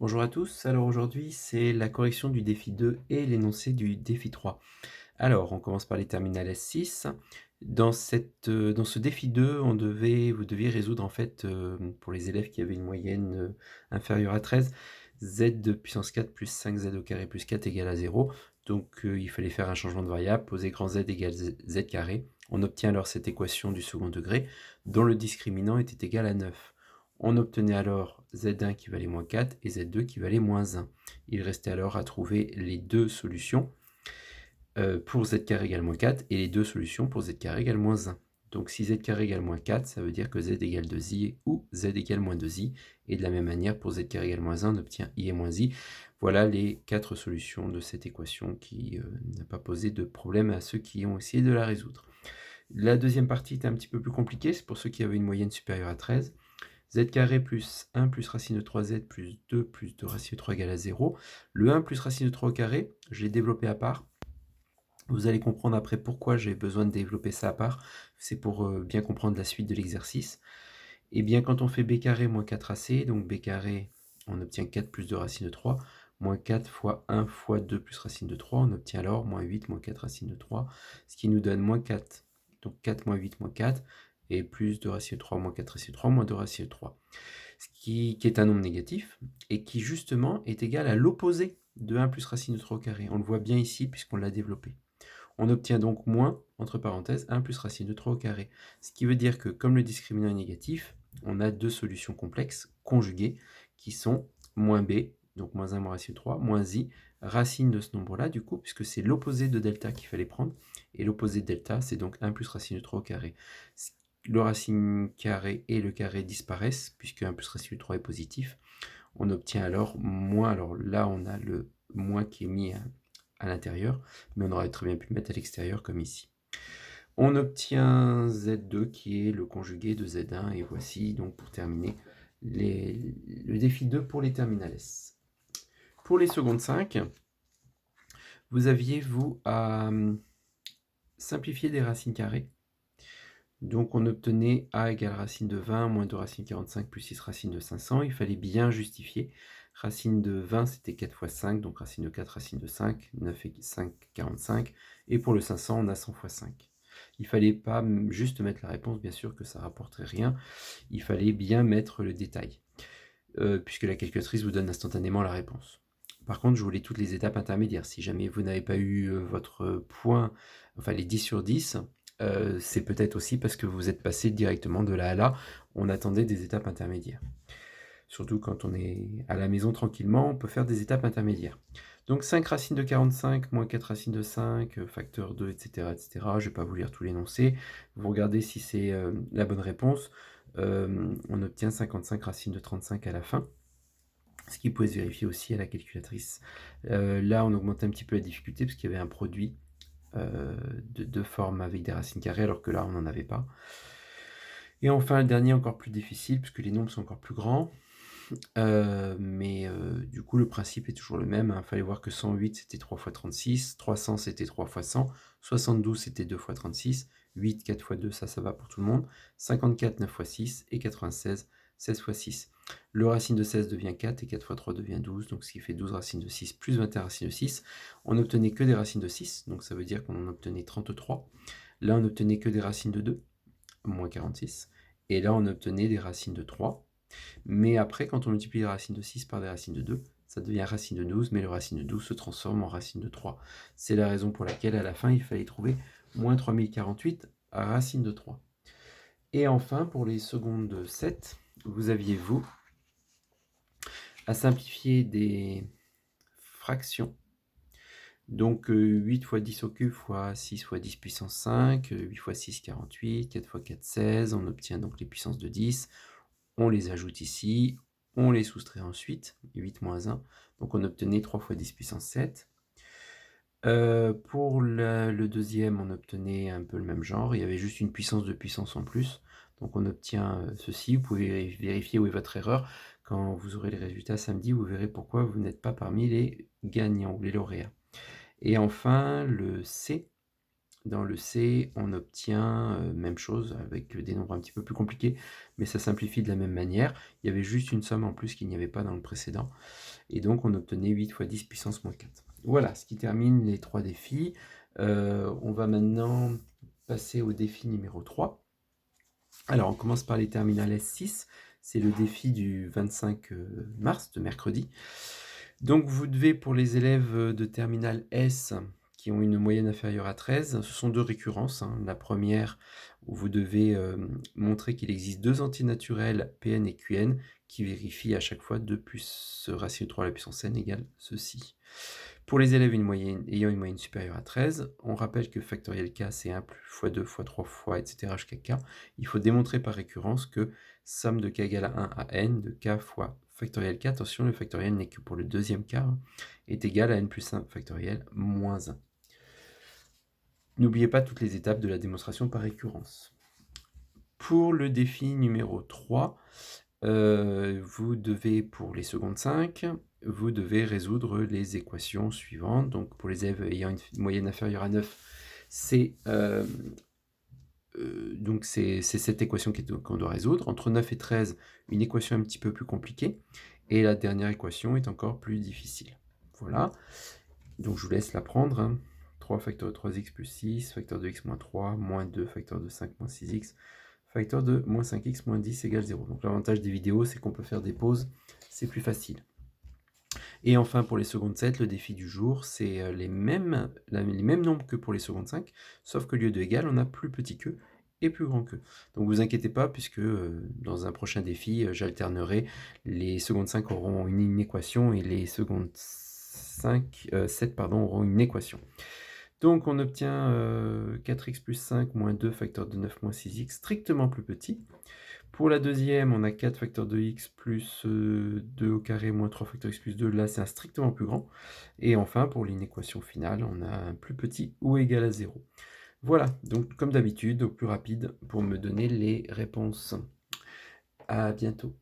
Bonjour à tous, alors aujourd'hui c'est la correction du défi 2 et l'énoncé du défi 3. Alors on commence par les terminales S6. Dans ce défi 2, vous deviez résoudre en fait, pour les élèves qui avaient une moyenne inférieure à 13, z de puissance 4 plus 5z au carré plus 4 égale à 0. Donc il fallait faire un changement de variable, poser grand Z égale z carré. On obtient alors cette équation du second degré dont le discriminant était égal à 9. On obtenait alors z1 qui valait moins 4 et z2 qui valait moins 1. Il restait alors à trouver les deux solutions pour z carré égale moins 4 et les deux solutions pour z carré égale moins 1. Donc si z carré égale moins 4, ça veut dire que z égale 2i ou z égale moins 2i. Et de la même manière, pour z carré égale moins 1, on obtient i et moins i. Voilà les quatre solutions de cette équation qui n'a pas posé de problème à ceux qui ont essayé de la résoudre. La deuxième partie est un petit peu plus compliquée, c'est pour ceux qui avaient une moyenne supérieure à 13. Z carré plus 1 plus racine de 3z plus 2 racine de 3 égale à 0. Le 1 plus racine de 3 au carré, je l'ai développé à part. Vous allez comprendre après pourquoi j'ai besoin de développer ça à part. C'est pour bien comprendre la suite de l'exercice. Et bien, quand on fait b carré moins 4ac, donc b carré, on obtient 4 plus 2 racine de 3, moins 4 fois 1 fois 2 plus racine de 3, on obtient alors moins 8 moins 4 racine de 3, ce qui nous donne moins 4. Donc 4 moins 8 moins 4, et plus 2 racine de 3 moins 4 racine de 3 moins 2 racine de 3. Ce qui est un nombre négatif, et qui justement est égal à l'opposé de 1 plus racine de 3 au carré. On le voit bien ici puisqu'on l'a développé. On obtient donc moins, entre parenthèses, 1 plus racine de 3 au carré. Ce qui veut dire que comme le discriminant est négatif, on a deux solutions complexes conjuguées qui sont moins b, donc moins 1 moins racine de 3, moins i, racine de ce nombre-là, du coup, puisque c'est l'opposé de delta qu'il fallait prendre. Et l'opposé de delta, c'est donc 1 plus racine de 3 au carré. Le racine carré et le carré disparaissent, puisque 1 plus racine de 3 est positif. On obtient alors moins, alors là on a le moins qui est mis à l'intérieur, mais on aurait très bien pu le mettre à l'extérieur comme ici. On obtient Z2 qui est le conjugué de Z1, et voici donc pour terminer le défi 2 pour les terminales S. Pour les secondes 5, vous aviez vous à simplifier des racines carrées. Donc on obtenait a égale racine de 20 moins 2 racine 45 plus 6 racine de 500. Il fallait bien justifier. Racine de 20, c'était 4 fois 5, donc racine de 4, racine de 5, 9 et 5, 45. Et pour le 500, on a 100 fois 5. Il ne fallait pas juste mettre la réponse, bien sûr que ça ne rapporterait rien. Il fallait bien mettre le détail, puisque la calculatrice vous donne instantanément la réponse. Par contre, je voulais toutes les étapes intermédiaires. Si jamais vous n'avez pas eu votre point, enfin les 10 sur 10, c'est peut-être aussi parce que vous êtes passé directement de là à là. On attendait des étapes intermédiaires. Surtout quand on est à la maison tranquillement, on peut faire des étapes intermédiaires. Donc 5 racines de 45, moins 4 racines de 5, facteur 2, etc. etc. Je ne vais pas vous lire tout l'énoncé. Vous regardez si c'est la bonne réponse. On obtient 55 racines de 35 à la fin, ce qui pouvait se vérifier aussi à la calculatrice. Là, on augmentait un petit peu la difficulté parce qu'il y avait un produit de forme avec des racines carrées, alors que là, on n'en avait pas. Et enfin, le dernier, encore plus difficile, puisque les nombres sont encore plus grands. Mais du coup, le principe est toujours le même. Il fallait voir que 108, c'était 3 fois 36, 300, c'était 3 fois 100, 72, c'était 2 fois 36, 8, 4 fois 2, ça va pour tout le monde, 54, 9 fois 6, et 96, 16 fois 6. Le racine de 16 devient 4, et 4 fois 3 devient 12, donc ce qui fait 12 racines de 6 plus 21 racines de 6. On n'obtenait que des racines de 6, donc ça veut dire qu'on en obtenait 33. Là, on n'obtenait que des racines de 2, moins 46. Et là, on obtenait des racines de 3. Mais après, quand on multiplie les racines de 6 par des racines de 2, ça devient racine de 12, mais le racine de 12 se transforme en racine de 3. C'est la raison pour laquelle, à la fin, il fallait trouver moins 3048 à racine de 3. Et enfin, pour les secondes 7, vous aviez, vous, à simplifier des fractions. Donc 8 fois 10 au cube fois 6 fois 10 puissance 5, 8 fois 6, 48, 4 fois 4, 16. On obtient donc les puissances de 10. On les ajoute ici, on les soustrait ensuite, 8 moins 1, donc on obtenait 3 fois 10 puissance 7. Pour le deuxième, on obtenait un peu le même genre, il y avait juste une puissance de puissance en plus, donc on obtient ceci. Vous pouvez vérifier où est votre erreur. Quand vous aurez les résultats samedi, vous verrez pourquoi vous n'êtes pas parmi les gagnants ou les lauréats. Et enfin, le C, Dans le C, on obtient, même chose avec des nombres un petit peu plus compliqués, mais ça simplifie de la même manière. Il y avait juste une somme en plus qu'il n'y avait pas dans le précédent et donc on obtenait 8 fois 10 puissance moins 4. Voilà, ce qui termine les 3 défis. On va maintenant passer au défi numéro 3. Alors on commence par les terminales S6, c'est le défi du 25 mars, de mercredi. Donc vous devez, pour les élèves de terminale S qui ont une moyenne inférieure à 13, ce sont 2 récurrences, hein. La première, où vous devez montrer qu'il existe 2 entiers naturels, Pn et Qn, qui vérifient à chaque fois 2 plus racine de 3 à la puissance n égale ceci. Pour les élèves ayant une moyenne supérieure à 13, on rappelle que factoriel k, c'est 1 fois 2 fois 3 fois, etc. jusqu'à k. Il faut démontrer par récurrence que somme de k égale à 1 à n de k fois factoriel k, attention, le factoriel n'est que pour le deuxième cas, est égal à n plus 1 factoriel moins 1. N'oubliez pas toutes les étapes de la démonstration par récurrence. Pour le défi numéro 3, vous devez, pour les secondes 5, vous devez résoudre les équations suivantes. Donc pour les élèves ayant une moyenne inférieure à 9, c'est cette équation qu'on doit résoudre. Entre 9 et 13, une équation un petit peu plus compliquée. Et la dernière équation est encore plus difficile. Voilà. Donc je vous laisse la prendre. Hein. 3 facteur de 3x plus 6, facteur de x moins 3, moins 2, facteur de 5 moins 6x, facteur de moins 5x moins 10 égale 0. Donc l'avantage des vidéos, c'est qu'on peut faire des pauses, c'est plus facile. Et enfin, pour les secondes 7, le défi du jour, c'est les mêmes nombres que pour les secondes 5, sauf qu'au lieu de égal, on a plus petit que et plus grand que. Donc vous inquiétez pas, puisque dans un prochain défi, j'alternerai. Les secondes 5 auront une équation et les secondes 7 auront une équation. Donc on obtient 4x plus 5 moins 2 facteur de 9 moins 6x, strictement plus petit. Pour la deuxième, on a 4 facteur de x plus 2 au carré moins 3 facteur x plus 2. Là, c'est un strictement plus grand. Et enfin, pour l'inéquation finale, on a un plus petit ou égal à 0. Voilà, donc comme d'habitude, au plus rapide pour me donner les réponses. À bientôt.